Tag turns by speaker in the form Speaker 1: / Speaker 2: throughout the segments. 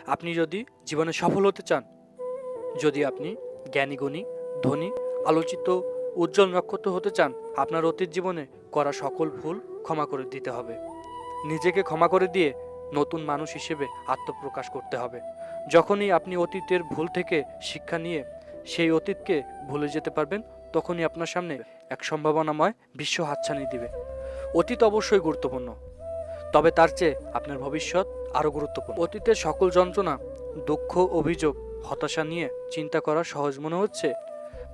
Speaker 1: আপনি যদি জীবনে সফল হতে চান, যদি আপনি জ্ঞানী গুণী ধনী আলোচিত উজ্জ্বল নক্ষত্র হতে চান, আপনার অতীত জীবনে করা সকল ভুল ক্ষমা করে দিতে হবে। নিজেকে ক্ষমা করে দিয়ে নতুন মানুষ হিসেবে আত্মপ্রকাশ করতে হবে। যখনই আপনি অতীতের ভুল থেকে শিক্ষা নিয়ে সেই অতীতকে ভুলে যেতে পারবেন, তখনই আপনার সামনে এক সম্ভাবনাময় বিশ্ব হাতছানি দিবে। অতীত অবশ্যই গুরুত্বপূর্ণ, তবে তার চেয়ে আপনার ভবিষ্যৎ আরও গুরুত্বপূর্ণ। অতীতের সকল যন্ত্রণা, দুঃখ, অভিযোগ, হতাশা নিয়ে চিন্তা করা সহজ মনে হচ্ছে,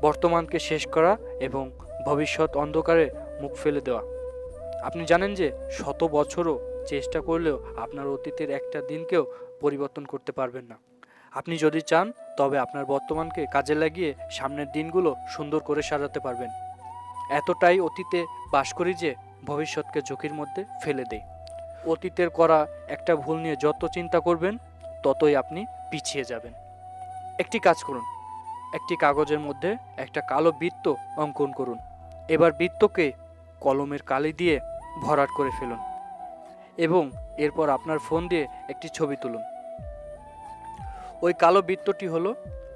Speaker 1: বর্তমানকে শেষ করা এবং ভবিষ্যৎ অন্ধকারে মুখ ফেলে দেওয়া। আপনি জানেন যে শত বছরও চেষ্টা করলেও আপনার অতীতের একটা দিনকেও পরিবর্তন করতে পারবেন না। আপনি যদি চান, তবে আপনার বর্তমানকে কাজে লাগিয়ে সামনের দিনগুলো সুন্দর করে সাজাতে পারবেন। এতটাই অতীতে বাস করি যে ভবিষ্যৎকে ঝুঁকির মধ্যে ফেলে দেই। অতীতের করা একটা ভুল নিয়ে যত চিন্তা করবেন, ততই আপনি পিছিয়ে যাবেন। একটি কাজ করুন, একটি কাগজের মধ্যে একটা কালো বৃত্ত অঙ্কন করুন। এবার বৃত্তকে কলমের কালি দিয়ে ভরাট করে ফেলুন এবং এরপর আপনার ফোন দিয়ে একটি ছবি তুলুন। ওই কালো বৃত্তটি হলো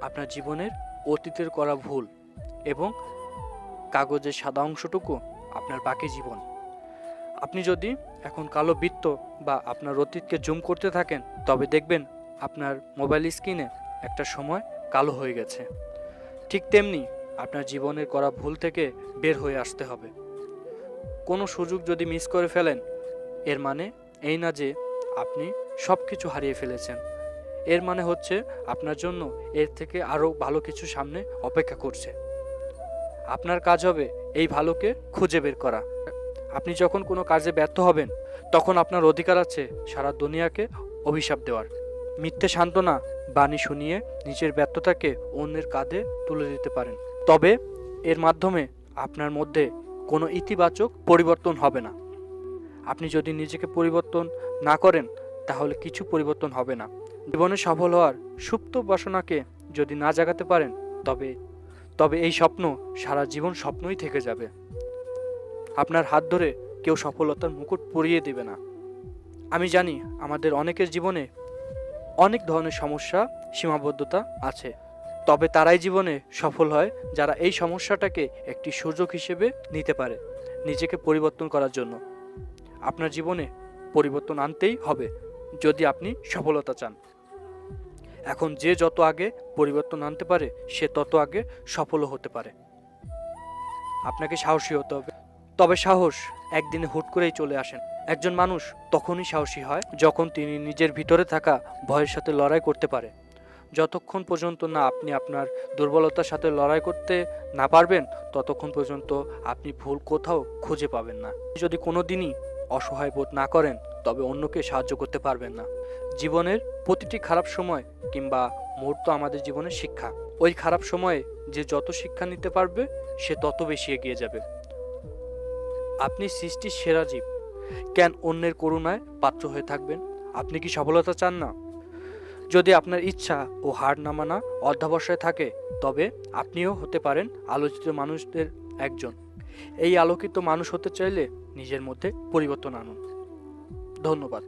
Speaker 1: আপনার জীবনের অতীতের করা ভুল এবং কাগজের সাদা অংশটুকু আপনার বাকি জীবন। আপনি যদি এখন কালো বৃত্ত বা আপনার অতীতকে জুম করতে থাকেন, তবে দেখবেন আপনার মোবাইল স্ক্রিনে একটা সময় কালো হয়ে গেছে। ঠিক তেমনি আপনার জীবনের করা ভুল থেকে বের হয়ে আসতে হবে। কোনো সুযোগ যদি মিস করে ফেলেন, এর মানে এই না যে আপনি সব কিছু হারিয়ে ফেলেছেন। এর মানে হচ্ছে আপনার জন্য এর থেকে আরও ভালো কিছু সামনে অপেক্ষা করছে। আপনার কাজ হবে এই ভালোকে খুঁজে বের করা। আপনি যখন কোনো কাজে ব্যর্থ হবেন, তখন আপনার অধিকার আছে সারা দুনিয়াকে অভিশাপ দেওয়ার। মিথ্যে সান্ত্বনা বাণী শুনিয়ে নিজের ব্যর্থতাকে অন্যের কাঁধে তুলে দিতে পারেন, তবে এর মাধ্যমে আপনার মধ্যে কোনো ইতিবাচক পরিবর্তন হবে না। আপনি যদি নিজেকে পরিবর্তন না করেন, তাহলে কিছু পরিবর্তন হবে না। জীবনে সফল হওয়ার সুপ্ত বাসনাকে যদি না জাগাতে পারেন, তবে এই স্বপ্ন সারা জীবন স্বপ্নই থেকে যাবে। আপনার হাত ধরে কেউ সফলতার মুকুট পরিয়ে দেবে না। আমি জানি আমাদের অনেকের জীবনে অনেক ধরনের সমস্যা, সীমাবদ্ধতা আছে, তবে তারাই জীবনে সফল হয় যারা এই সমস্যাটাকে একটি সুযোগ হিসেবে নিতে পারে নিজেকে পরিবর্তন করার জন্য। আপনার জীবনে পরিবর্তন আনতেই হবে যদি আপনি সফলতা চান। এখন যে যত আগে পরিবর্তন আনতে পারে, সে তত আগে সফলও হতে পারে। আপনাকে সাহসী হতে হবে, তবে সাহস একদিনে হুট করেই চলে আসেন। একজন মানুষ তখনই সাহসী হয় যখন তিনি নিজের ভিতরে থাকা ভয়ের সাথে লড়াই করতে পারে। যতক্ষণ পর্যন্ত না আপনি আপনার দুর্বলতার সাথে লড়াই করতে না পারবেন, ততক্ষণ পর্যন্ত আপনি ভুল কোথাও খুঁজে পাবেন না। যদি কোনো দিনই অসহায় বোধ না করেন, তবে অন্যকে সাহায্য করতে পারবেন না। জীবনের প্রতিটি খারাপ সময় কিংবা মুহূর্ত আমাদের জীবনের শিক্ষা। ওই খারাপ সময়ে যে যত শিক্ষা নিতে পারবে, সে তত বেশি এগিয়ে যাবে। আপনি সৃষ্টির সেরা জীব, কেন অন্যের করুণায় পাত্র হয়ে থাকবেন? আপনি কি সফলতা চান না? যদি আপনার ইচ্ছা ও হার না মানা অধ্যবসায় থাকে, তবে আপনিও হতে পারেন আলোচিত মানুষদের একজন। এই আলোকিত মানুষ হতে চাইলে নিজের মধ্যে পরিবর্তন আনুন। ধন্যবাদ।